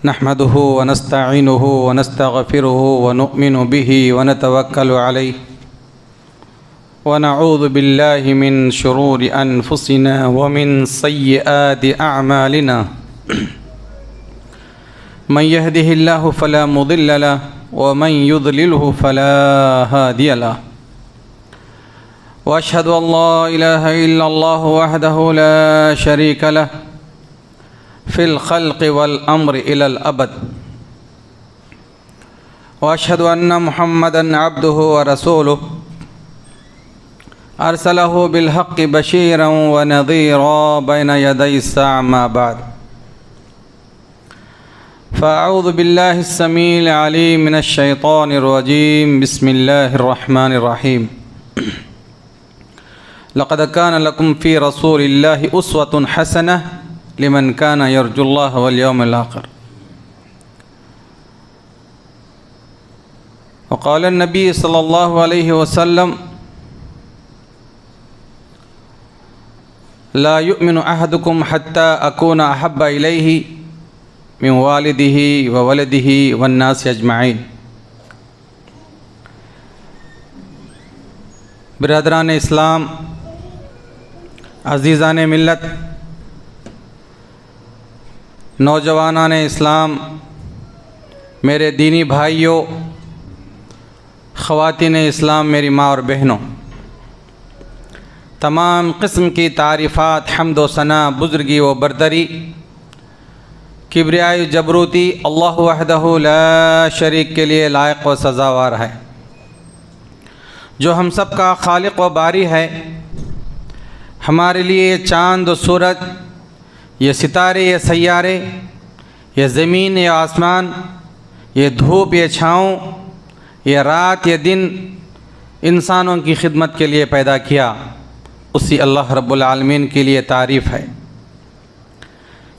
नहमदुहु वनस्तईनुहु वनस्तगफिरुहु वनुअमिनु बिही वनतवक्कलु अलैहि वनऊज़ु बिल्लाहि मिन शुरूरि अनफुसिना वमिन सय्यिआति अअमालिना मन यहदिहिल्लाहु फला मुदिल्ल लहु वमन युद्लिलहु फला हादिय लहु वअशहदु अल्ला इलाहा इल्लल्लाहु वहदहु ला शरीक लहु फ़िल ख़ल्क़ि वल अम्रि इलल अबद वअशहदु अन्ना मुहम्मदन अब्दुहु व रसूलुहु अरसलहु बिल हक़्क़ि बशीरन व नज़ीरन बैना यदै अस्साअ अम्मा बाद फ़अऊज़ु बिल्लाहिस समीइल अलीम मिनश शैतानिर रजीम बिस्मिल्लाहिर रहमानिर रहीम लक़द कान लकुम फ़ी रसूलिल्लाहि उस्वतुन हसनह लिमन काना यरजुल्लाह वल यौमिल आखिर वक़ाल नबी सल्लल्लाहु अलैहि वसल्लम ला युमिनु अहदुकुम हत्ता अकूना अहब्बा इलैहि मिन वालिदिही व वलदिही वन्नासि अजमईन। बिरादरान इस्लाम, अज़ीज़ान मिल्लत, नौजवानान इस्लाम, मेरे दीनी भाइयों, ख़वातीन इस्लाम, मेरी माँ और बहनों, तमाम किस्म की तारीफ़ात, हम्द व सना, बुज़ुर्गी व बरदरी, किब्रियाई जबरूती अल्लाह वहदहु ला शरीक के लिए लायक व सज़ावार है, जो हम सब का खालिक व बारी है। हमारे लिए चाँद व सूरज, ये सितारे, ये सैयारे, ये ज़मीन, ये आसमान, ये धूप, ये छाँव, ये रात, ये दिन इंसानों की खिदमत के लिए पैदा किया। उसी अल्लाह रब्बुल आलमीन के लिए तारीफ़ है।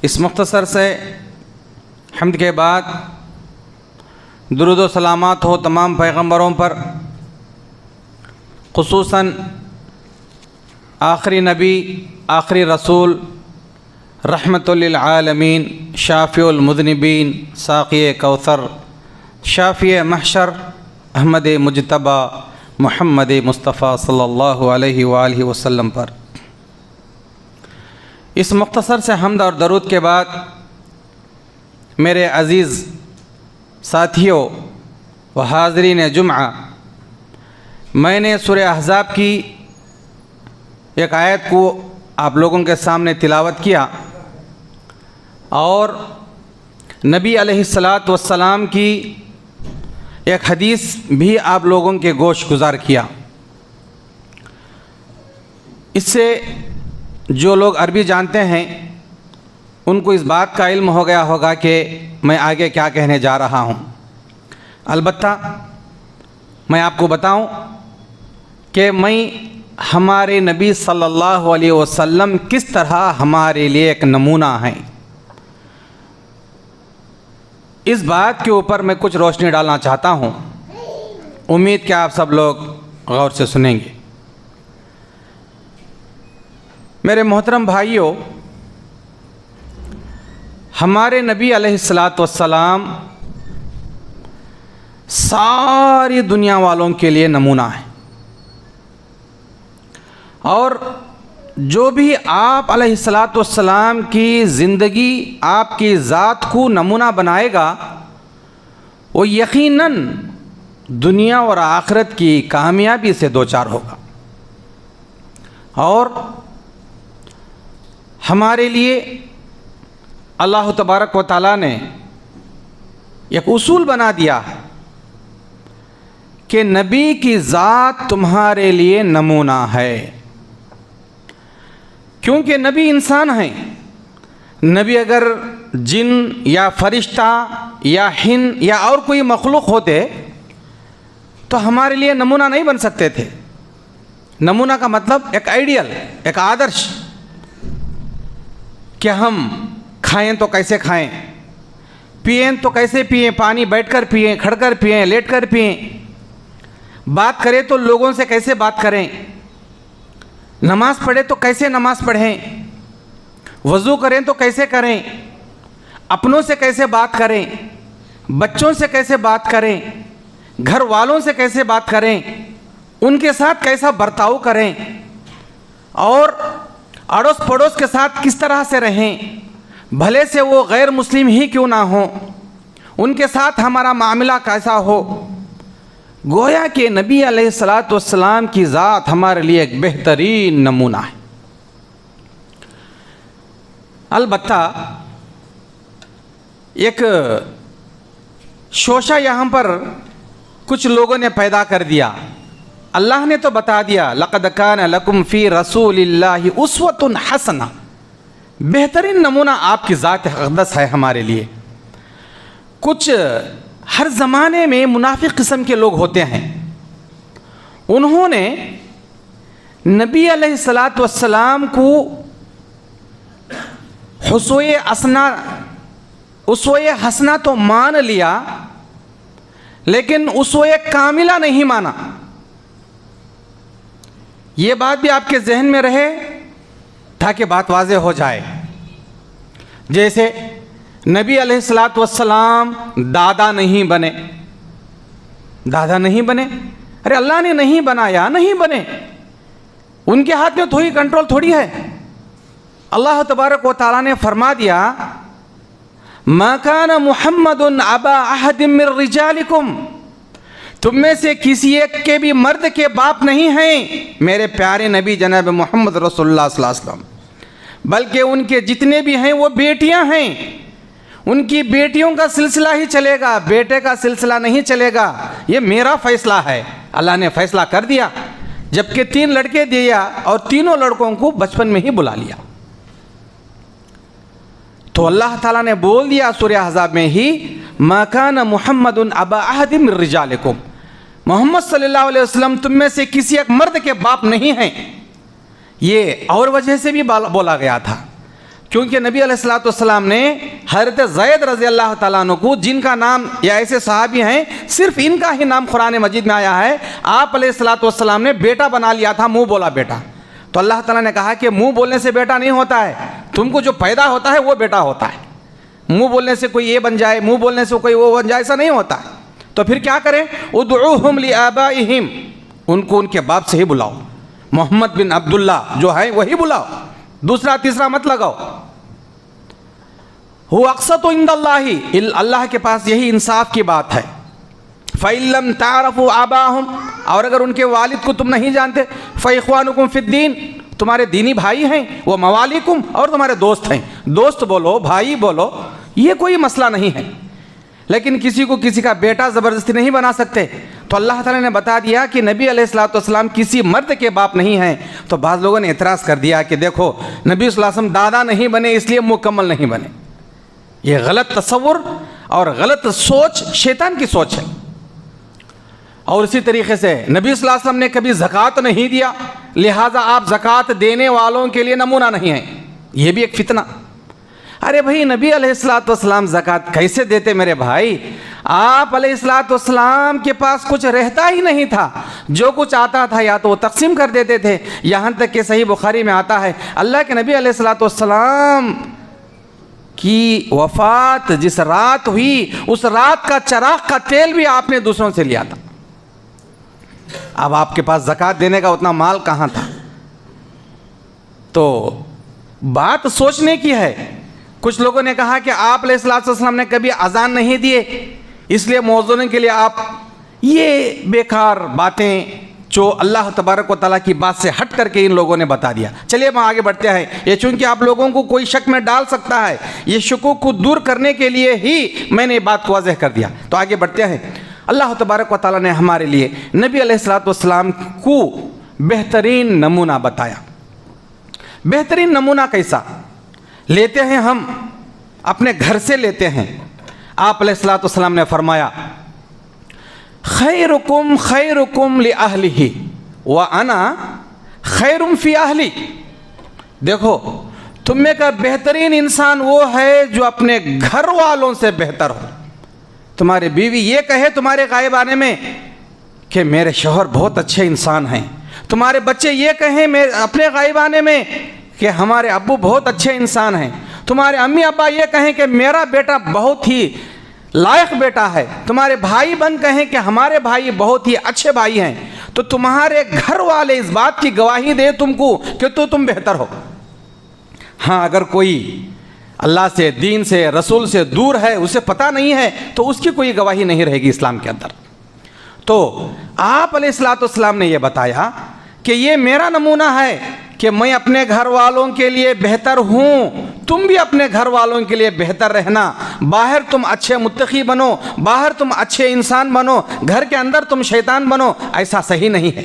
इस मुख्तसर से हम्द के बाद दुरूद व सलामत हो तमाम पैगम्बरों पर, खुसूसन आखिरी नबी, आखिरी रसूल, रहमतुल लिल आलमीन, शाफ़िउल मुज़निबीन, साक़िए कौसर, शाफ़िए महशर, अहमद मुज्तबा मुहम्मद मुस्तफ़ा सल्लल्लाहु अलैहि वालैहि वसल्लम पर। इस मुख्तसर से हम्द और दरूद के बाद मेरे अज़ीज़ साथियों व हाज़रीन जुम्आ, मैंने सूरह अहज़ाब की एक आयत को आप लोगों के सामने तिलावत किया और नबी अलैहिस्सलातु वस्सलाम की एक हदीस भी आप लोगों के गोश गुज़ार किया। इससे जो लोग अरबी जानते हैं उनको इस बात का इल्म हो गया होगा कि मैं आगे क्या कहने जा रहा हूँ। अलबत्ता मैं आपको बताऊँ कि मैं हमारे नबी सल्लल्लाहु अलैहि वसल्लम किस तरह हमारे लिए एक नमूना हैं, इस बात के ऊपर मैं कुछ रोशनी डालना चाहता हूँ। उम्मीद कि आप सब लोग गौर से सुनेंगे। मेरे मोहतरम भाइयों, हमारे नबी अलैहिस्सलातु वस्सलाम सारी दुनिया वालों के लिए नमूना है और जो भी आप अलैहिस्सलातु वस्सलाम की ज़िंदगी, आपकी ज़ात को नमूना बनाएगा, वो यकीनन दुनिया और आखिरत की कामयाबी से दो चार होगा। और हमारे लिए अल्लाह तबारक व तआला ने एक उसूल बना दिया है कि नबी की ज़ात तुम्हारे लिए नमूना है, क्योंकि नबी इंसान हैं। नबी अगर जिन या फरिश्ता या हिन या और कोई मखलूक होते तो हमारे लिए नमूना नहीं बन सकते थे। नमूना का मतलब एक आइडियल, एक आदर्श, कि हम खाएं तो कैसे खाएं, पिएं तो कैसे पिएं, पानी बैठकर पिएं, खड़कर पिएं, लेटकर पिएं, बात करें तो लोगों से कैसे बात करें, नमाज़ पढ़े तो कैसे नमाज़ पढ़ें, वज़ू करें तो कैसे करें, अपनों से कैसे बात करें, बच्चों से कैसे बात करें, घर वालों से कैसे बात करें, उनके साथ कैसा बर्ताव करें और अड़ोस पड़ोस के साथ किस तरह से रहें, भले से वो गैर मुस्लिम ही क्यों ना हो, उनके साथ हमारा मामला कैसा हो। गोया कि नबी अलैहिस्सलातु वस्सलाम की ज़ात हमारे लिए एक बेहतरीन नमूना है। अलबत्ता एक शोशा यहाँ पर कुछ लोगों ने पैदा कर दिया। अल्लाह ने तो बता दिया, लक़द कान लकुम फ़ी रसूलिल्लाहि उस्वतुन हसना, बेहतरीन नमूना आपकी ज़ात अक़दस है हमारे लिए। कुछ हर ज़माने में मुनाफिक किस्म के लोग होते हैं, उन्होंने नबी अलैहिस्सलातु वस्सलाम को उसवे हसना तो मान लिया, लेकिन उसवे कामिला नहीं माना। ये बात भी आपके जहन में रहे ताकि बात वाज़ेह हो जाए। जैसे नबी अलैहिस्सलातु वस्सलाम दादा नहीं बने, दादा नहीं बने, अरे अल्लाह ने नहीं बनाया, नहीं बने, उनके हाथ में थोड़ी कंट्रोल थोड़ी है। अल्लाह तबारक व तआला ने फरमा दिया, मा काना मुहम्मदुन अबा अहदिम मिर रिजालिकुम, तुम में से किसी एक के भी मर्द के बाप नहीं हैं मेरे प्यारे नबी जनाब मोहम्मद रसूलुल्लाह सल्लल्लाहु अलैहि वसल्लम, बल्कि उनके जितने भी हैं वो बेटियां हैं। उनकी बेटियों का सिलसिला ही चलेगा, बेटे का सिलसिला नहीं चलेगा। ये मेरा फैसला है, अल्लाह ने फैसला कर दिया। जबकि 3 लड़के दिया और तीनों लड़कों को बचपन में ही बुला लिया। तो अल्लाह ताला ने बोल दिया सूरह अहज़ाब में ही, मा काना मुहम्मदुन अबा अहदिम मिर रिजालिकुम, मोहम्मद सल्लल्लाहु अलैहि वसल्लम तुम में से किसी एक मर्द के बाप नहीं हैं। ये और वजह से भी बोला गया था, क्योंकि नबी अलैहिस्सलातु वस्सलाम ने हज़रत ज़ैद रज़ी अल्लाह ताला अन्हु को, जिनका नाम या ऐसे सहाबी हैं सिर्फ इनका ही नाम कुरान मजीद में आया है, आप अलैहिस्सलातु वस्सलाम ने बेटा बना लिया था, मुँह बोला बेटा। तो अल्लाह ताला ने कहा कि मुँह बोलने से बेटा नहीं होता है, तुमको जो पैदा होता है वो बेटा होता है। मुँह बोलने से कोई ये बन जाए, मुँह बोलने से कोई वो बन जाए, ऐसा नहीं होता है। तो फिर क्या करें, उदउहुम लिआबाइहिम, उनको उनके बाप से ही बुलाओ। मोहम्मद बिन अब्दुल्ला जो है वही बुलाओ, दूसरा तीसरा मत लगाओ। हु अक़सतु इंदल्लाहि, अल्लाह के पास यही इंसाफ की बात है। फ़इल्लम तारफ़ु आबाहुम, और अगर उनके वालिद को तुम नहीं जानते, फ़इख़्वानुकुम फ़िद्दीन, तुम्हारे दीनी भाई हैं, वो मवालिकुम, और तुम्हारे दोस्त हैं। दोस्त बोलो, भाई बोलो, ये कोई मसला नहीं है, लेकिन किसी को किसी का बेटा ज़बरदस्ती नहीं बना सकते। तो अल्लाह ताला ने बता दिया कि नबी अलैहिस्सलातु वस्सलाम किसी मर्द के बाप नहीं हैं। तो बाज़ लोगों ने एतराज़ कर दिया कि देखो नबी सल्लल्लाहु अलैहि वसल्लम दादा नहीं बने इसलिए मुकम्मल नहीं बने। ये गलत तसव्वुर और गलत सोच शैतान की सोच है। और इसी तरीके से नबी सल्लल्लाहु अलैहि वसल्लम ने कभी ज़कात नहीं दिया, लिहाजा आप ज़कात देने वालों के लिए नमूना नहीं हैं। ये भी एक फितना। अरे भाई, नबी अलैहिस्सलातु वस्सलाम ज़कात कैसे देते मेरे भाई? आप अलैहिस्सलातु वस्सलाम के पास कुछ रहता ही नहीं था, जो कुछ आता था या तो वो तकसीम कर देते थे। यहाँ तक कि सही बुखारी में आता है, अल्लाह के नबी अलैहिस्सलातु वस्सलाम की वफ़ात जिस रात हुई, उस रात का चराग का तेल भी आपने दूसरों से लिया था। अब आपके पास ज़कात देने का उतना माल कहाँ था? तो बात सोचने की है। कुछ लोगों ने कहा कि आप अलैहिस्सलातु वस्सलाम ने कभी अजान नहीं दिए, इसलिए मौज़ून के लिए आप, ये बेकार बातें जो अल्लाह तबारक व तआला की बात से हट करके इन लोगों ने बता दिया। चलिए हम आगे बढ़ते हैं। ये चूँकि आप लोगों को कोई शक में डाल सकता है, ये शुकूक को दूर करने के लिए ही मैंने बात को वाज़ेह कर दिया। तो आगे बढ़ते हैं। अल्लाह तबारक व तआला ने हमारे लिए नबी अलैहिस्सलातु वस्सलाम को बेहतरीन नमूना बताया। बेहतरीन नमूना कैसा लेते हैं? हम अपने घर से लेते हैं। आप अलैहिस्सलातु वस्सलाम ने फरमाया, खैरुकुम खैरुकुम लि अहलिही व अना खैरुम फी अहली। देखो, तुम में का बेहतरीन इंसान वो है जो अपने घर वालों से बेहतर हो। तुम्हारी बीवी ये कहे तुम्हारे गायब आने में कि मेरे शौहर बहुत अच्छे इंसान हैं, तुम्हारे बच्चे ये कहें मेरे अपने गायब आने में कि हमारे अब्बू बहुत अच्छे इंसान हैं, तुम्हारे अम्मी अब्बा ये कहें कि मेरा बेटा बहुत ही लायक बेटा है, तुम्हारे भाई बहन कहें कि हमारे भाई बहुत ही अच्छे भाई हैं, तो तुम्हारे घर वाले इस बात की गवाही दे तुमको कि तुम बेहतर हो। हाँ, अगर कोई अल्लाह से, दीन से, रसूल से दूर है, उसे पता नहीं है, तो उसकी कोई गवाही नहीं रहेगी इस्लाम के अंदर। तो आप अलैहिस्सलाम ने यह बताया कि ये मेरा नमूना है कि मैं अपने घर वालों के लिए बेहतर हूँ, तुम भी अपने घर वालों के लिए बेहतर रहना। बाहर तुम अच्छे मुत्तकी बनो, बाहर तुम अच्छे इंसान बनो, घर के अंदर तुम शैतान बनो, ऐसा सही नहीं है।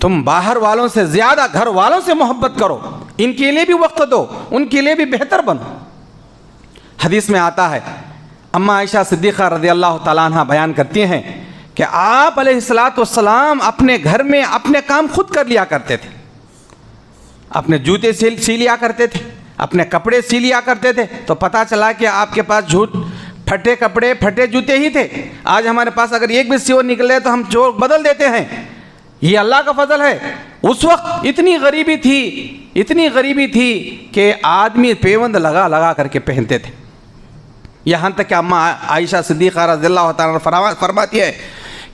तुम बाहर वालों से ज़्यादा घर वालों से मोहब्बत करो, इनके लिए भी वक्त दो, उनके लिए भी बेहतर बनो। हदीस में आता है, अम्मा आयशा सिद्दीक़ा रज़ियल्लाहु तआला अन्हा बयान करती हैं कि आप अलैहिस्सलाम अपने घर में अपने काम खुद कर लिया करते थे। अपने जूते सी लिया करते थे, अपने कपड़े सी लिया करते थे। तो पता चला कि आपके पास फटे कपड़े, फटे जूते ही थे। आज हमारे पास अगर एक भी सियोर निकले तो हम जो बदल देते हैं, ये अल्लाह का फजल है। उस वक्त इतनी गरीबी थी कि आदमी पेवंद लगा लगा करके पहनते थे। यहाँ तक कि अम्मा आयशा सिद्दीक़ा रज़ियल्लाहु तआला फरमाती है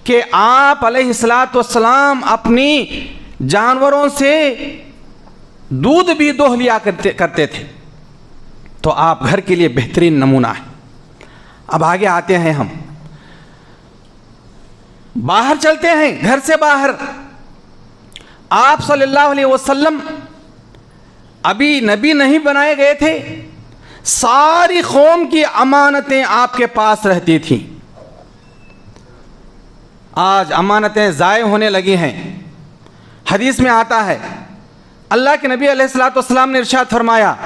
कि आप अलैहिस्सलाम अपनी जानवरों से दूध भी दोह लिया करते थे। तो आप घर के लिए बेहतरीन नमूना है। अब आगे आते हैं, हम बाहर चलते हैं, घर से बाहर। आप सल्लल्लाहु अलैहि वसल्लम अभी नबी नहीं बनाए गए थे, सारी कौम की अमानतें आपके पास रहती थीं। आज अमानतें ज़ाय होने लगी हैं। हदीस में आता है, अल्लाह के नबी अलैहिस्सलाम ने इरशाद फरमाया,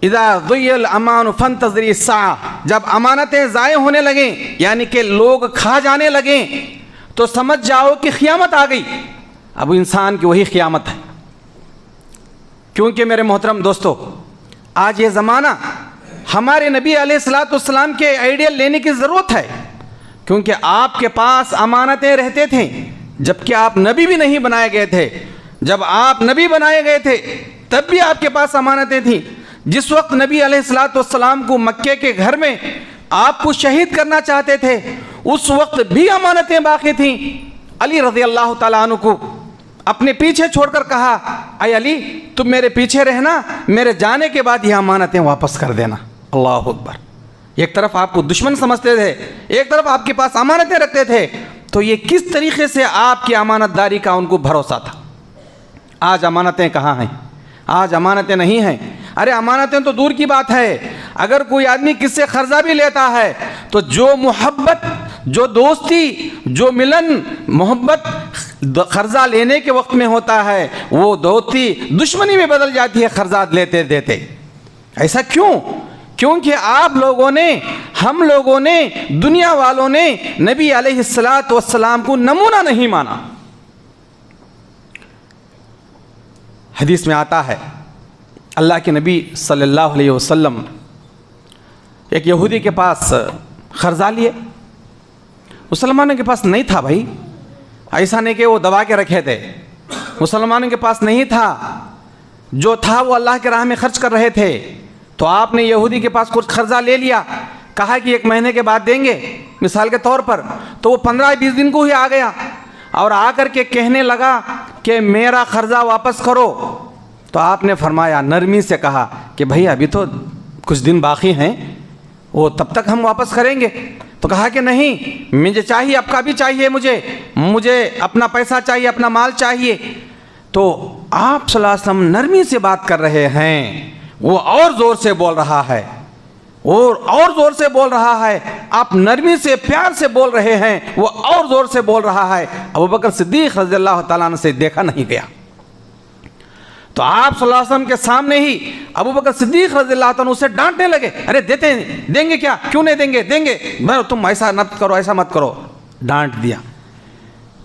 इज़ा ज़ुय्यल अमान फंतज़िरी साअ, जब अमानतें ज़ाय होने लगें, यानी कि लोग खा जाने लगें, तो समझ जाओ कि क़यामत आ गई। अब इंसान की वही क़यामत है। क्योंकि मेरे मोहतरम दोस्तों, आज ये ज़माना हमारे नबी अलैहिस्सलाम के आइडियल लेने की ज़रूरत है। क्योंकि आपके पास अमानतें रहते थे जबकि आप नबी भी नहीं बनाए गए थे। जब आप नबी बनाए गए थे तब भी आपके पास अमानतें थीं। जिस वक्त नबी अलैहिस्सलाम को मक्के के घर में आपको शहीद करना चाहते थे, उस वक्त भी अमानतें बाकी थीं। अली रज़ियल्लाहु तआला अन्हु को अपने पीछे छोड़कर कहा, अय अली, तुम मेरे पीछे रहना, मेरे जाने के बाद ये अमानतें वापस कर देना। अल्लाहु अकबर। एक तरफ आपको दुश्मन समझते थे, एक तरफ आपके पास अमानतें रखते थे। तो ये किस तरीके से आपकी अमानतदारी का उनको भरोसा था। आज अमानतें कहाँ हैं? आज अमानतें नहीं हैं। अरे अमानतें तो दूर की बात है, अगर कोई आदमी किससे कर्जा भी लेता है तो जो मोहब्बत, जो दोस्ती, जो मिलन मोहब्बत कर्जा लेने के वक्त में होता है, वो दोस्ती दुश्मनी में बदल जाती है कर्जा लेते देते। ऐसा क्यों? क्योंकि आप लोगों ने, हम लोगों ने, दुनिया वालों ने नबी अलैहिस्सलातु वस्सलाम को नमूना नहीं माना। हदीस में आता है, अल्लाह के नबी सल्लल्लाहु अलैहि वसल्लम एक यहूदी के पास कर्जा लिए। मुसलमानों के पास नहीं था भाई, ऐसा नहीं कि वो दबा के रखे थे। मुसलमानों के पास नहीं था, जो था वो अल्लाह के राह में खर्च कर रहे थे। तो आपने यहूदी के पास कुछ कर्जा ले लिया, कहा कि 1 महीने के बाद देंगे मिसाल के तौर पर। तो वो 15-20 दिन को ही आ गया और आकर के कहने लगा कि मेरा कर्जा वापस करो। तो आपने फरमाया, नरमी से कहा कि भाई अभी तो कुछ दिन बाकी हैं, वो तब तक हम वापस करेंगे। तो कहा कि नहीं, मुझे चाहिए, आपका भी चाहिए, मुझे अपना पैसा चाहिए, अपना माल चाहिए। तो आप सल्लल्लाहु अलैहि वसल्लम नरमी से बात कर रहे हैं, वो और ज़ोर से बोल रहा है, और ज़ोर से बोल रहा है। आप नरमी से, प्यार से बोल रहे हैं, वो और ज़ोर से बोल रहा है। अबू बकर सिद्दीक़ रज़ियल्लाहु तआला अन्हु से देखा नहीं गया। तो आप सल्लल्लाहु अलैहि वसल्लम के सामने ही अबू बकर सिद्दीक़ रज़ियल्लाहु तआला अन्हु उसे डांटने लगे, अरे देंगे क्या, क्यों नहीं देंगे, भाई तुम ऐसा मत करो, ऐसा मत करो, डांट दिया।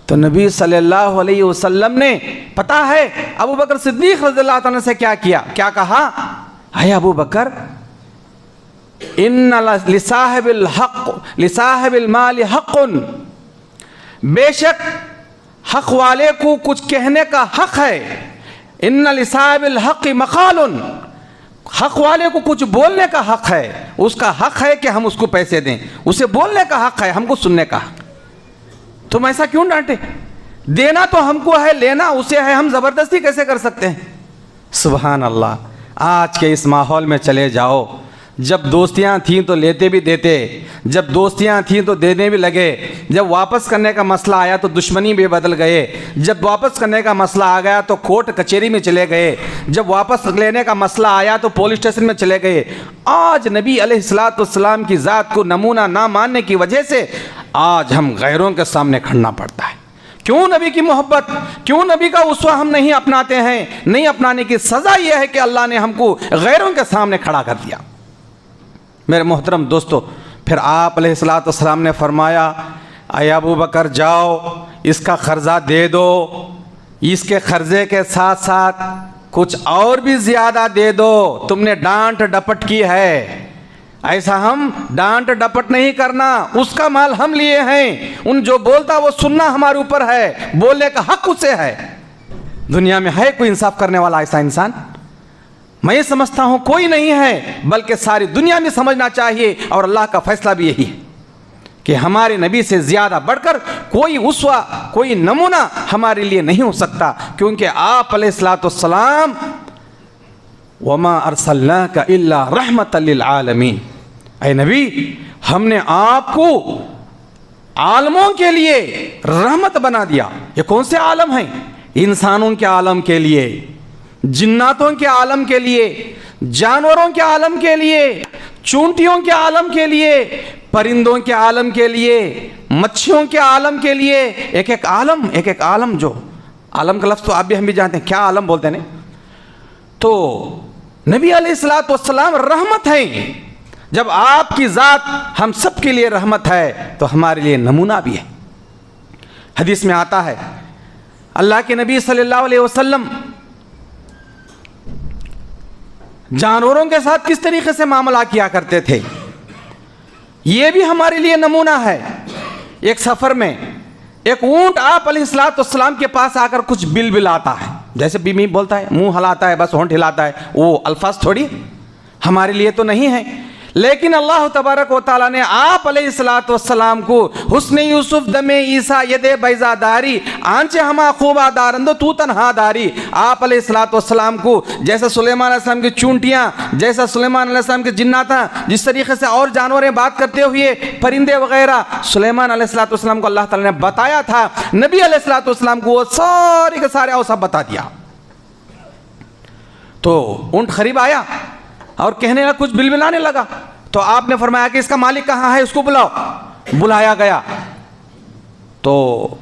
तो नबी सल्लल्लाहु अलैहि वसल्लम ने, पता है अबू बकर सिद्दीक़ रज़ियल्लाहु तआला से क्या किया, क्या कहा, है अबू बकर, इन्ना लिसाहिबिल माल हक़्क़ुन, बेशक हक वाले को कुछ कहने का हक है। इन्ना लिसाबिल हक़ मक़ालुन, हक़ वाले को कुछ बोलने का हक़ है, उसका हक़ है कि हम उसको पैसे दें, उसे बोलने का हक़ है, हमको सुनने का हक़। तुम ऐसा क्यों डांटे? देना तो हमको है, लेना उसे है, हम ज़बरदस्ती कैसे कर सकते हैं? सुभान अल्लाह। आज के इस माहौल में चले जाओ, जब दोस्तियां थीं तो लेते भी देते, जब दोस्तियां थीं तो देने भी लगे, जब वापस करने का मसला आया तो दुश्मनी भी बदल गए, जब वापस करने का मसला आ गया तो कोर्ट कचहरी में चले गए, जब वापस लेने का मसला आया तो पुलिस स्टेशन में चले गए। आज नबी अलैहिस्सलाम की ज़ात को नमूना ना मानने की वजह से आज हम गैरों के सामने खड़ना पड़ता है। क्यों नबी की मोहब्बत, क्यों नबी का उस्वा हम नहीं अपनाते हैं? नहीं अपनाने की सज़ा यह है कि अल्लाह ने हमको गैरों के सामने खड़ा कर दिया। मेरे मोहतरम दोस्तों, फिर आप अलैहिस्सलाम ने फरमाया, अय अबू बकर जाओ इसका कर्जा दे दो, इसके कर्जे के साथ साथ कुछ और भी ज़्यादा दे दो, तुमने डांट डपट की है। ऐसा हम डांट डपट नहीं करना, उसका माल हम लिए हैं, उन जो बोलता वो सुनना हमारे ऊपर है, बोलने का हक उसे है। दुनिया में है कोई इंसाफ करने वाला ऐसा इंसान? मैं ये समझता हूँ कोई नहीं है, बल्कि सारी दुनिया में समझना चाहिए, और अल्लाह का फैसला भी यही है कि हमारे नबी से ज़्यादा बढ़कर कोई उस्वा, कोई नमूना हमारे लिए नहीं हो सकता, क्योंकि आप अलैहिस्सलाम वमा अरसलनाका इल्ला रहमतल लिल आलमीन, ऐ नबी हमने आपको आलमों के लिए रहमत बना दिया। ये कौन से आलम हैं? इंसानों के आलम के लिए, जिन्नातों के आलम के लिए, जानवरों के आलम के लिए, चूंटियों के आलम के लिए, परिंदों के आलम के लिए, मच्छियों के आलम के लिए। एक एक आलम, एक एक आलम, जो आलम का लफ्ज़ तो आप भी हम भी जानते हैं, क्या आलम बोलते हैं। तो नबी अलैहिस्सलाम रहमत हैं। जब आपकी ज़ात हम सब के लिए रहमत है तो हमारे लिए नमूना भी है। हदीस में आता है अल्लाह के नबी सल्लल्लाहु अलैहि वसल्लम जानवरों के साथ किस तरीके से मामला किया करते थे, ये भी हमारे लिए नमूना है। एक सफ़र में एक ऊंट आप अलैहिस्सलाम के पास आकर कुछ बिलबिलाता है, जैसे बीमी बोलता है, मुंह हिलाता है, बस होंठ हिलाता है, वो अल्फाज थोड़ी हमारे लिए तो नहीं है। लेकिन अल्लाह तबारक व तआला ने आप अलैहिस्सलाम को हुस्न यूसुफ दमे ईसा यदे बैजादारी आंचे हमा खूबा दारंदो तू तनहा दारी, आप अलैहिस्सलाम को जैसा सुलेमान अलैहिस्सलाम की चूंटियाँ, जैसा सुलेमान अलैहिस्सलाम के जिन्नाता, जिस तरीके से और जानवरें बात करते हुए, परिंदे वगैरह, सुलेमान अलैहिस्सलाम को अल्लाह ताला ने बताया था, नबी अलैहिस्सलाम को वो सारे के सारे सब बता दिया। तो ऊंट करीब आया और कहने लगा, कुछ बिलबिलाने लगा, तो आपने फरमाया कि इसका मालिक कहाँ है, उसको बुलाओ। बुलाया गया तो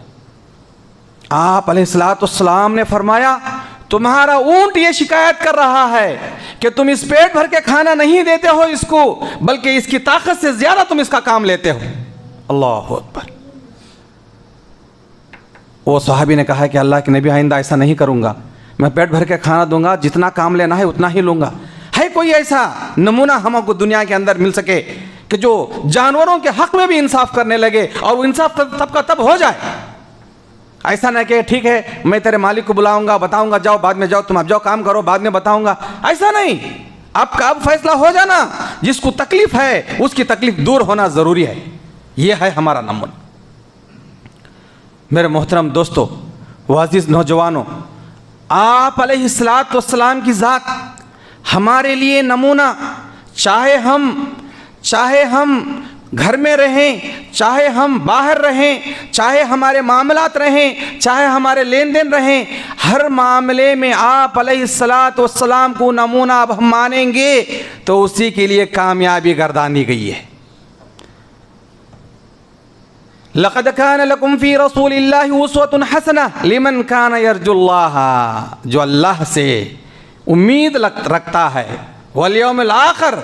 आप अलैहिस्सलाम ने फरमाया, तुम्हारा ऊंट ये शिकायत कर रहा है कि तुम इस पेट भर के खाना नहीं देते हो इसको, बल्कि इसकी ताकत से ज्यादा तुम इसका काम लेते हो। अल्लाहु अकबर। वो सहाबी ने कहा कि अल्लाह के नबी आइंदा ऐसा नहीं करूंगा, मैं पेट भर के खाना दूंगा, जितना काम लेना है उतना ही लूंगा। है कोई ऐसा नमूना हमको दुनिया के अंदर मिल सके कि जो जानवरों के हक में भी इंसाफ करने लगे, और वो इंसाफ तब का तब हो जाए। ऐसा ना कि ठीक है मैं तेरे मालिक को बुलाऊंगा, बताऊंगा, जाओ बाद में जाओ, तुम अब जाओ काम करो, बाद में बताऊंगा। ऐसा नहीं, आपका अब फैसला हो जाना, जिसको तकलीफ है उसकी तकलीफ दूर होना जरूरी है। यह है हमारा नमूना। मेरे मोहतरम दोस्तों, वाजिज़ नौजवानों, आप अलैहिस्सलाम की ज़ात हमारे लिए नमूना, चाहे हम घर में रहें, चाहे हम बाहर रहें, चाहे हमारे मामलात रहें, चाहे हमारे लेन देन रहें, हर मामले में आप अलैहिस्सलाम को नमूना अब हम मानेंगे तो उसी के लिए कामयाबी गर्दानी गई है। लक़द कान लकुम फ़ी रसूलिल्लाहि उस्वतुन हसना लिमन कान यर्जुल्लाह, जो अल्लाह से उम्मीद रखता है, वल यौमिल आखिर,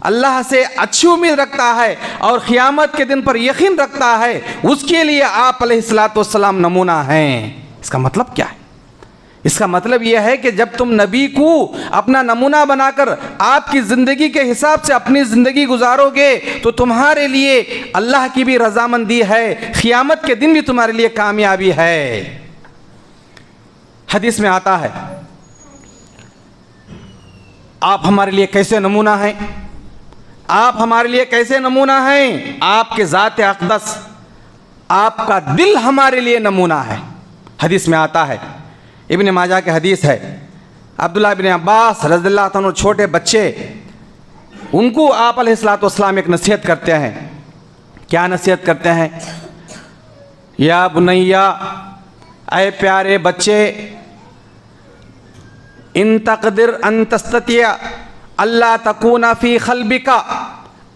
अल्लाह से अच्छी उम्मीद रखता है और क़यामत के दिन पर यकीन रखता है, उसके लिए आप अलैहिस्सलाम नमूना हैं। इसका मतलब क्या है? इसका मतलब यह है कि जब तुम नबी को अपना नमूना बनाकर आपकी ज़िंदगी के हिसाब से अपनी ज़िंदगी गुजारोगे तो तुम्हारे लिए अल्लाह की भी रजामंदी है, क़यामत के दिन भी तुम्हारे लिए कामयाबी है। हदीस में आता है आप हमारे लिए कैसे नमूना हैं, आप हमारे लिए कैसे नमूना हैं। आपके ज़ात अक़दस, आपका दिल हमारे लिए नमूना है। हदीस में आता है, इब्न माजा के हदीस है, अब्दुल्लाह इब्न अब्बास रज़ियल्लाहु अन्हु छोटे बच्चे, उनको आप अलैहिस्सलातु वस्सलाम एक नसीहत करते हैं। क्या नसीहत करते हैं? या बुनैया, ऐ प्यारे बच्चे, इन तक़दिर अन तस्ततिया अल्लाह तकूना फ़ी ख़ल्बिका,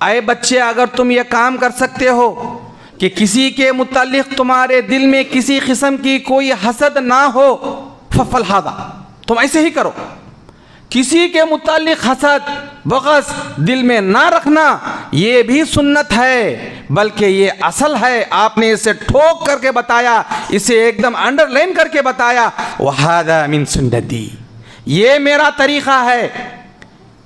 ऐ बच्चे अगर तुम ये काम कर सकते हो कि किसी के मुतालिक तुम्हारे दिल में किसी किस्म की कोई हसद ना हो, फफल हादा, तुम ऐसे ही करो। किसी के मुतालिक हसद बग़ज़ दिल में ना रखना, ये भी सुन्नत है, बल्कि ये असल है। आपने इसे ठोक करके बताया, इसे एकदम अंडरलाइन करके बताया, वहादा मिन सुन्नती, ये मेरा तरीक़ा है।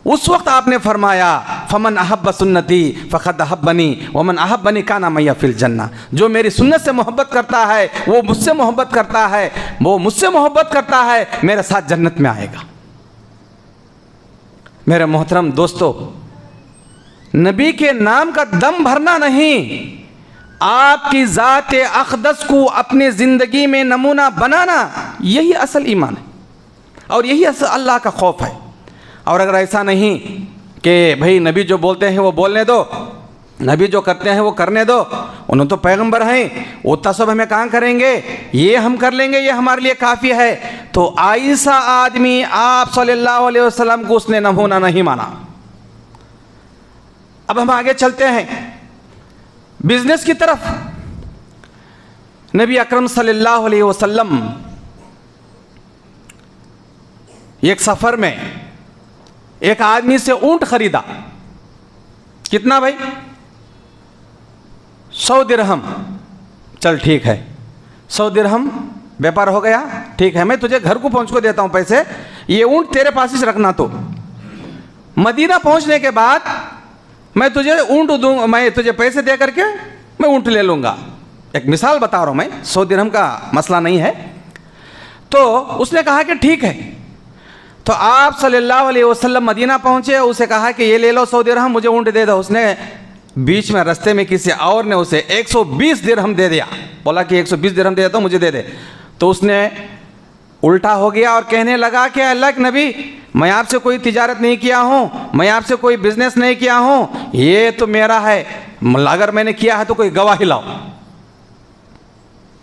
उस वक्त आपने फरमाया, फमन अहब्ब सुन्नती फ़क़द अहब्बनी वमन अहब्बनी काना मैया फ़िल जन्ना, जो मेरी सुन्नत से मोहब्बत करता है वो मुझसे मोहब्बत करता है, वो मुझसे मोहब्बत करता है मेरे साथ जन्नत में आएगा। मेरे मोहतरम दोस्तों, नबी के नाम का दम भरना नहीं, आपकी ज़ात अक़दस को अपनी ज़िंदगी में नमूना बनाना, यही असल ईमान है और यही असल अल्लाह का खौफ है। और अगर ऐसा नहीं कि भाई नबी जो बोलते हैं वो बोलने दो, नबी जो करते हैं वो करने दो, उन्होंने तो पैगंबर हैं, उतना सब हमें कहाँ करेंगे, ये हम कर लेंगे, ये हमारे लिए काफ़ी है। तो ऐसा आदमी आप सल्लल्लाहु अलैहि वसल्लम को उसने नमूना नहीं माना। अब हम आगे चलते हैं बिजनेस की तरफ। नबी अकरम सल्लल्लाहु अलैहि वसल्लम एक सफ़र में एक आदमी से ऊंट खरीदा। कितना भाई? 100 दिरहम। चल ठीक है, 100 दिरहम व्यापार हो गया, ठीक है, मैं तुझे घर को पहुंच को देता हूं पैसे, ये ऊंट तेरे पास ही रखना। तो मदीना पहुंचने के बाद मैं तुझे ऊंट दूंगा, मैं तुझे पैसे दे करके मैं ऊंट ले लूंगा। एक मिसाल बता रहा हूं मैं, 100 दिरहम का मसला नहीं है। तो उसने कहा कि ठीक है। तो आप सल्लल्लाहु अलैहि वसल्लम मदीना पहुंचे, उसे कहा कि ये ले लो 100 दिरहम, मुझे ऊंट दे दो। उसने बीच में रास्ते में किसी और ने उसे 120 दिरहम दे दिया, बोला कि 120 दिरहम दे देता हूँ, मुझे दे दे। तो उसने उल्टा हो गया और कहने लगा कि अल्लाह के नबी, मैं आपसे कोई तिजारत नहीं किया हूँ, मैं आपसे कोई बिजनेस नहीं किया हूँ, ये तो मेरा है, अगर मैंने किया है तो कोई गवाही लाओ।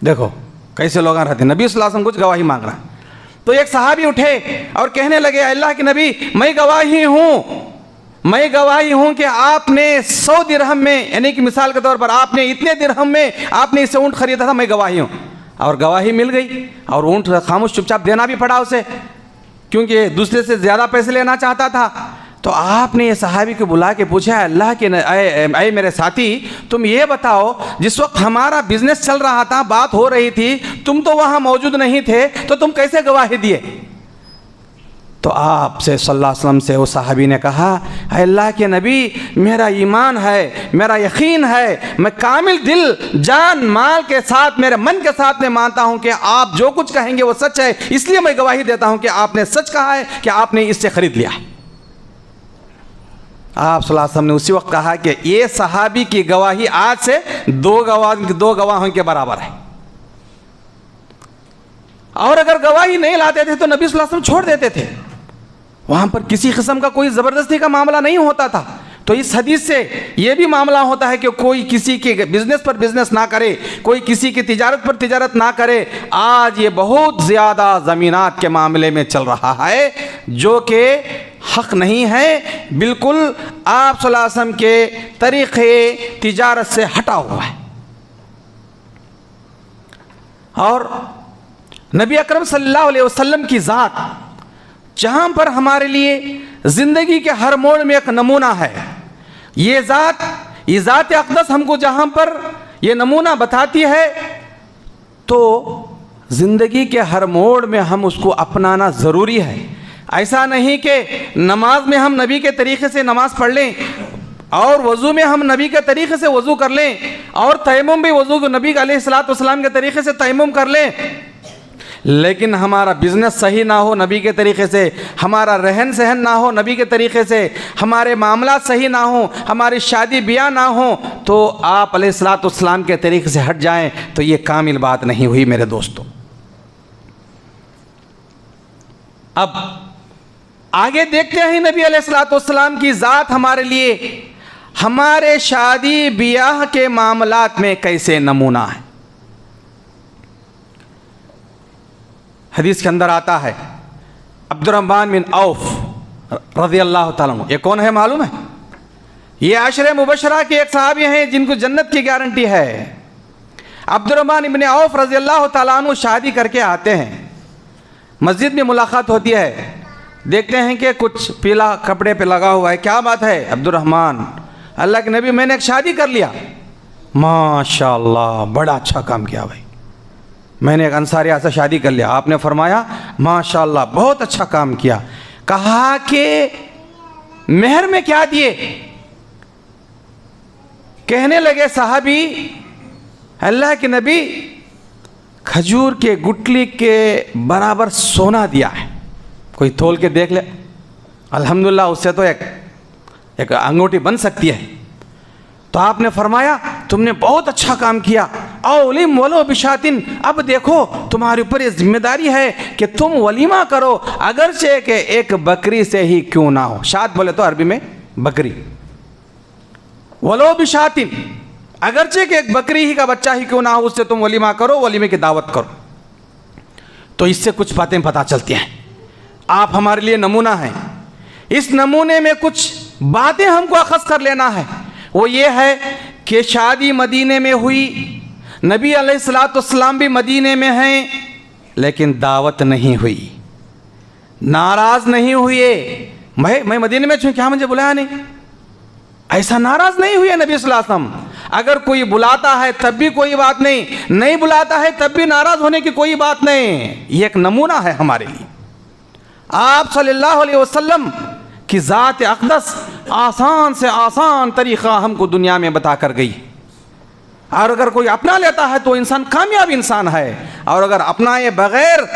देखो कैसे लोग रहते हैं, नबी सल्लल्लाहु अलैहि वसल्लम कुछ गवाही मांग रहा है। तो एक सहाबी उठे और कहने लगे, अल्लाह के नबी, मैं गवाही हूँ कि आपने 100 दिरहम में, यानी कि मिसाल के तौर पर आपने इतने दिरहम में आपने इसे ऊँट खरीदा था, मैं गवाही हूँ। और गवाही मिल गई और ऊँट खामोश चुपचाप देना भी पड़ा उसे, क्योंकि दूसरे से ज़्यादा पैसे लेना चाहता था। तो आपने ये सहाबी को बुला के पूछा, अल्लाह के ऐ मेरे साथी, तुम ये बताओ, जिस वक्त हमारा बिजनेस चल रहा था, बात हो रही थी, तुम तो वहाँ मौजूद नहीं थे, तो तुम कैसे गवाही दिए? तो आपसे सल्लल्लाहु अलैहि वसल्लम से उस सहाबी ने कहा, अल्लाह के नबी, मेरा ईमान है, मेरा यकीन है, मैं कामिल दिल जान माल के साथ, मेरे मन के साथ मैं मानता हूँ कि आप जो कुछ कहेंगे वो सच है, इसलिए मैं गवाही देता हूँ कि आपने सच कहा है कि आपने इससे ख़रीद लिया। आप सल्लल्लाहु अलैहि वसल्लम ने उसी वक्त कहा कि ये सहाबी की गवाही आज से दो गवाहों के बराबर है। और अगर गवाही नहीं लाते थे तो नबी सल्लल्लाहु अलैहि वसल्लम छोड़ देते थे, वहां पर किसी किस्म का कोई ज़बरदस्ती का मामला नहीं होता था। तो इस हदीस से ये भी मामला होता है कि कोई किसी के बिजनेस पर बिजनेस ना करे, कोई किसी की तिजारत पर तिजारत ना करे। आज ये बहुत ज़्यादा ज़मीनात के मामले में चल रहा है, जो कि हक़ नहीं है, बिल्कुल आप सल्लल्लाहु अलैहि वसल्लम के तरीक़े तिजारत से हटा हुआ है। और नबी अकरम सल्लल्लाहु अलैहि वसल्लम की ज़ात जहाँ पर हमारे लिए ज़िंदगी के हर मोड़ में एक नमूना है, ये ज़ात अक़दस हमको जहाँ पर ये नमूना बताती है, तो ज़िंदगी के हर मोड़ में हम उसको अपनाना ज़रूरी है। ऐसा नहीं कि नमाज में हम नबी के तरीक़े से नमाज पढ़ लें और वज़ू में हम नबी के तरीक़े से वज़ू कर लें और तयम्मुम भी वज़ू नबी अलैहिस्सलातु वस्सलाम के तरीक़े से तयम्मुम कर लें, लेकिन हमारा बिज़नेस सही ना हो नबी के तरीक़े से, हमारा रहन सहन ना हो नबी के तरीक़े से, हमारे मामला सही ना हो, हमारी शादी ब्याह ना हो, तो आप अलैहिस्सलाम के तरीक़े से हट जाएं तो ये कामिल बात नहीं हुई मेरे दोस्तों। अब आगे देखते हैं नबी अलैहिस्सलाम की ज़ात हमारे लिए हमारे शादी ब्याह के मामलात में कैसे नमूना है। हदीस के अंदर आता है अब्दुर्रहमान बिन औफ रज़ियल्लाहु ताला अन्हु, ये कौन है मालूम है? ये आशरे मुबशरा के एक सहाबी हैं जिनको जन्नत की गारंटी है। अब्दुर्रहमान इब्न औफ रज़ियल्लाहु ताला अन्हु शादी करके आते हैं, मस्जिद में मुलाकात होती है, देखते हैं कि कुछ पीला कपड़े पे लगा हुआ है। क्या बात है? अब्दुर्रहमान, अल्लाह के नबी मैंने एक शादी कर लिया। माशाअल्लाह, बड़ा अच्छा काम किया भाई, मैंने एक अंसारिया से शादी कर लिया। आपने फरमाया माशाअल्लाह बहुत अच्छा काम किया। कहा कि मेहर में क्या दिए? कहने लगे साहबी, अल्लाह के नबी खजूर के गुटली के बराबर सोना दिया है। कोई तोल के देख ले, अल्हम्दुलिल्लाह उससे तो एक अंगूठी बन सकती है। तो आपने फरमाया तुमने बहुत अच्छा काम किया। औलिम वलो बिशातिन, अब देखो तुम्हारे ऊपर ये जिम्मेदारी है कि तुम वलीमा करो, अगरचे के एक बकरी से ही क्यों ना हो। शात बोले तो अरबी में बकरी, वलो बिशातिन, अगरचे के एक बकरी ही का बच्चा ही क्यों ना हो, उससे तुम वलीमा करो, वलीमे की दावत करो। तो इससे कुछ बातें पता चलती हैं। आप हमारे लिए नमूना हैं। इस नमूने में कुछ बातें हमको अखज़ कर लेना है। वो ये है कि शादी मदीने में हुई, नबी अलैहिस्सलाम भी मदीने में हैं, लेकिन दावत नहीं हुई, नाराज़ नहीं हुए। मैं मदीने में छूँ, क्या मुझे बुलाया नहीं? ऐसा नाराज़ नहीं हुए नबी सल्लल्लाहु अलैहि वसल्लम। अगर कोई बुलाता है तब भी कोई बात नहीं, नहीं बुलाता है तब भी नाराज़ होने की कोई बात नहीं। ये एक नमूना है हमारे लिए। आप सल्लल्लाहु अलैहि वसल्लम कि ज़ात अक़दस आसान से आसान तरीक़ा हमको दुनिया में बता कर गई। और अगर कोई अपना लेता है तो इंसान कामयाब इंसान है, और अगर अपनाए बग़ैर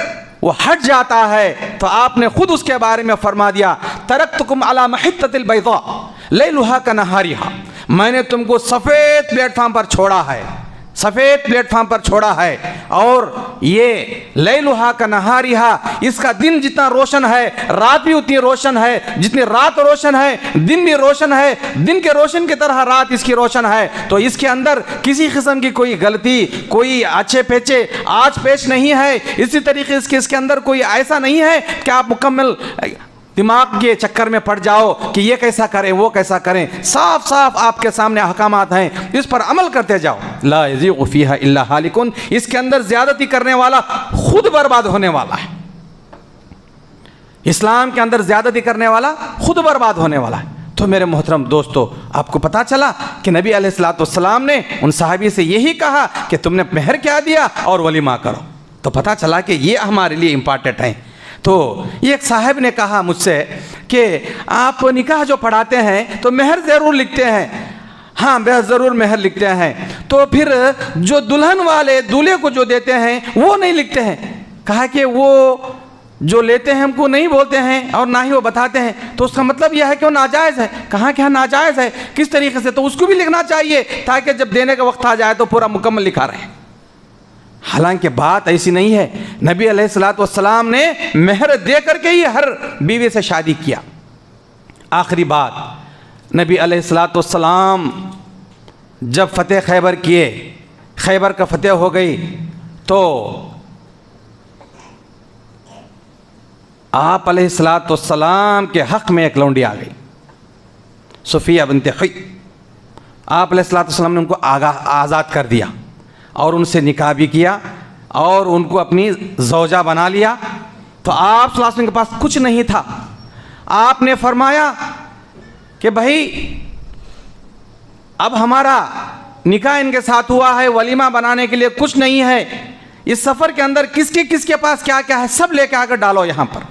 वो हट जाता है तो आपने खुद उसके बारे में फरमा दिया, तरक्तुकुम अला महित्ततिल बैज़ा लैलुहा कनहारिहा, मैंने तुमको सफ़ेद प्लेटफार्म पर छोड़ा है, सफ़ेद प्लेटफार्म पर छोड़ा है। और ये लैलुहा कनहारिहा, इसका दिन जितना रोशन है रात भी उतनी रोशन है, जितनी रात रोशन है दिन भी रोशन है, दिन के रोशन की तरह रात इसकी रोशन है। तो इसके अंदर किसी किस्म की कोई गलती, कोई अच्छे पेचे आज पेश नहीं है। इसी तरीके से इसके अंदर कोई ऐसा नहीं है कि आप मुकम्मल दिमाग के चक्कर में पड़ जाओ कि ये कैसा करें वो कैसा करें। साफ साफ आपके सामने अहकामात हैं, इस पर अमल करते जाओ। ला यज़ीग़ु फ़ीहा इल्ला हालिकुन, इसके अंदर ज़्यादती करने वाला खुद बर्बाद होने वाला है। इस्लाम के अंदर ज़्यादती करने वाला खुद बर्बाद होने वाला है। तो मेरे मोहतरम दोस्तों, आपको पता चला कि नबी अलैहिस्सलाम ने उन सहाबी से यही कहा कि तुमने मेहर क्या दिया और वलीमा करो। तो पता चला कि ये हमारे लिए इम्पॉर्टेंट है। तो एक साहब ने कहा मुझसे कि आप निकाह जो पढ़ाते हैं तो मेहर ज़रूर लिखते हैं। हाँ, ज़रूर मेहर लिखते हैं, तो फिर जो दुल्हन वाले दूल्हे को जो देते हैं वो नहीं लिखते हैं। कहा कि वो जो लेते हैं हमको नहीं बोलते हैं और ना ही वो बताते हैं, तो उसका मतलब यह है कि वो नाजायज़ है। कहाँ क्या नाजायज़ है, किस तरीके से? तो उसको भी लिखना चाहिए ताकि जब देने का वक्त आ जाए तो पूरा मुकम्मल लिखा रहे। हालांकि बात ऐसी नहीं है। नबी अलैहिस्सलाम ने मेहर दे करके ही हर बीवी से शादी किया। आखिरी बात, नबी अलैहिस्सलाम जब फ़तेह खैबर किए, खैबर का फ़तेह हो गई, तो आप अलैहिस्सलाम के हक़ में एक लौंडी आ गई, सुफिया बिन्त हुई। आप अलैहिस्सलाम ने उनको आज़ाद कर दिया और उनसे निकाह भी किया और उनको अपनी ज़ौजा बना लिया। तो आप सल्लल्लाहु अलैहि वसल्लम के पास कुछ नहीं था। आपने फरमाया कि भाई अब हमारा निकाह इनके साथ हुआ है, वलीमा बनाने के लिए कुछ नहीं है। इस सफ़र के अंदर किसके किसके पास क्या क्या है सब लेके आकर डालो यहाँ पर।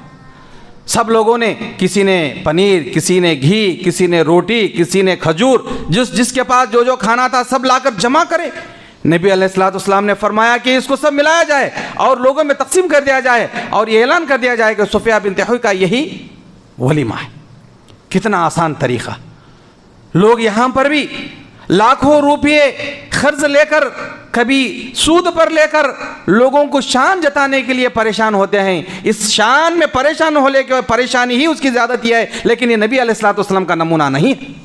सब लोगों ने, किसी ने पनीर, किसी ने घी, किसी ने रोटी, किसी ने खजूर, जिसके पास जो जो खाना था सब लाकर जमा करे। नबी अलैहिस्सलाम ने फरमाया कि इसको सब मिलाया जाए और लोगों में तकसीम कर दिया जाए और ये ऐलान कर दिया जाए कि सुफिया बिनत हुई का यही वलीमा है। कितना आसान तरीक़ा। लोग यहाँ पर भी लाखों रुपये कर्ज लेकर, कभी सूद पर लेकर लोगों को शान जताने के लिए परेशान होते हैं। इस शान में परेशान होने के परेशानी ही उसकी ज़्यादती है, लेकिन ये नबी अलैहिस्सलाम का नमूना नहीं है।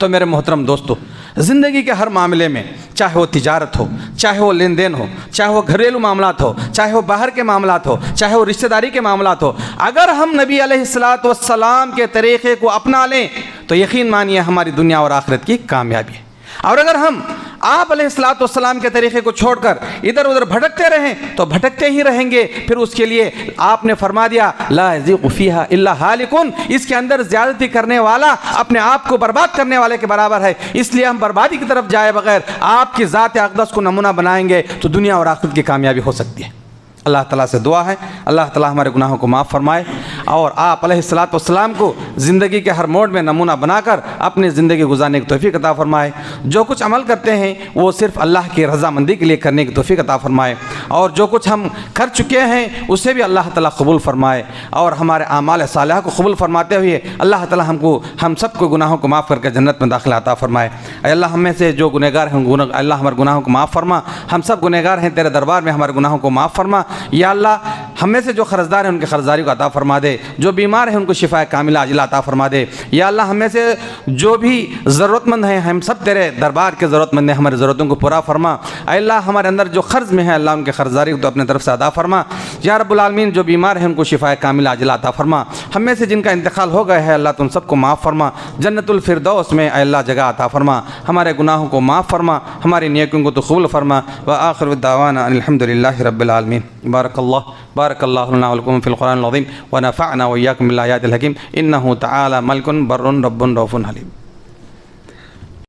तो मेरे मोहतरम दोस्तों, ज़िंदगी के हर मामले में, चाहे वो तिजारत हो, चाहे वो लेन देन हो, चाहे वो घरेलू मामलात हो, चाहे वो बाहर के मामलात हो, चाहे वो रिश्तेदारी के मामलात हो, अगर हम नबी अलैहिस्सलाम के तरीक़े को अपना लें तो यकीन मानिए हमारी दुनिया और आखिरत की कामयाबी है। और अगर हम आप अलैहिस्सलाम के तरीक़े को छोड़कर इधर उधर भटकते रहें तो भटकते ही रहेंगे। फिर उसके लिए आपने फरमा दिया ला यज़ीग़ु फ़ीहा इल्ला हालिकुन, इसके अंदर ज़्यादती करने वाला अपने आप को बर्बाद करने वाले के बराबर है। इसलिए हम बर्बादी की तरफ जाए बगैर आपकी ज़ात अक़दस को नमूना बनाएंगे तो दुनिया और आखिरत की कामयाबी हो सकती है। अल्लाह ताला से दुआ है अल्लाह ताला हमारे गुनाहों को माफ़ फरमाए और आप अलैहिस्सलाम को ज़िंदगी के हर मोड़ में नमूना बनाकर अपनी ज़िंदगी गुजारने की तौफ़ीक़ अता फरमाए। जो कुछ अमल करते हैं वो सिर्फ़ अल्लाह की रज़ामंदी के लिए करने की तौफ़ीक़ अता फरमाए और जो कुछ हम कर चुके हैं उसे भी अल्लाह ताला कबूल फरमाए और हमारे आमाल सालिहा को कबूल फरमाते हुए अल्लाह ताला हम सबको गुनाहों को माफ़ करके जन्नत में दाखिला अता फरमाए। अल्लाह हम में से जो गुनहगार हैं अल्लाह हमारे गुनाहों को माफ़ फरमा। हम सब गुनहगार हैं, तेरे दरबार में हमारे गुनाहों को माफ़ फरमा। या अल्लाह हम में से जो क़र्ज़दार हैं उनके क़र्ज़दारी को अता फरमा दे, जो बीमार हैं उनको शिफा कामिला अजिला अता फरमा दे। या अल्लाह हम में से जो भी ज़रूरतमंद हैं, हम सब तेरे दरबार के ज़रूरतमंद हैं, हमारी ज़रूरतों को पूरा फरमा। अल्लाह हमारे अंदर जो क़र्ज़ में है अल्लाह उनके क़र्ज़दारी को तो अपने तरफ से अदा फरमा। या रब्बुल आलमीन जो बीमार हैं उनको शिफा कामिला अजिला अता फरमा। हम में से जिनका इंतकाल हो गया है अल्लाह तुम सबको माफ़ फरमा, जन्नतुल फिरदौस में अल्लाह जगह अता फरमा, हमारे गुनाहों को माफ़ फरमा, हमारी नेकियों को तो कबूल फरमा। व आखिरु दावाना अल्हम्दुलिल्लाहि रब्बिल आलमीन। बारकल्लाहु लना व लकुम फ़िल क़ुरआनिल अज़ीम व नफ़अना व इय्याकुम बिल आयातिल हकीम। इन्नहु तआला मलिकुन बर्रुन रब्बुन रऊफ़ुन हलीम।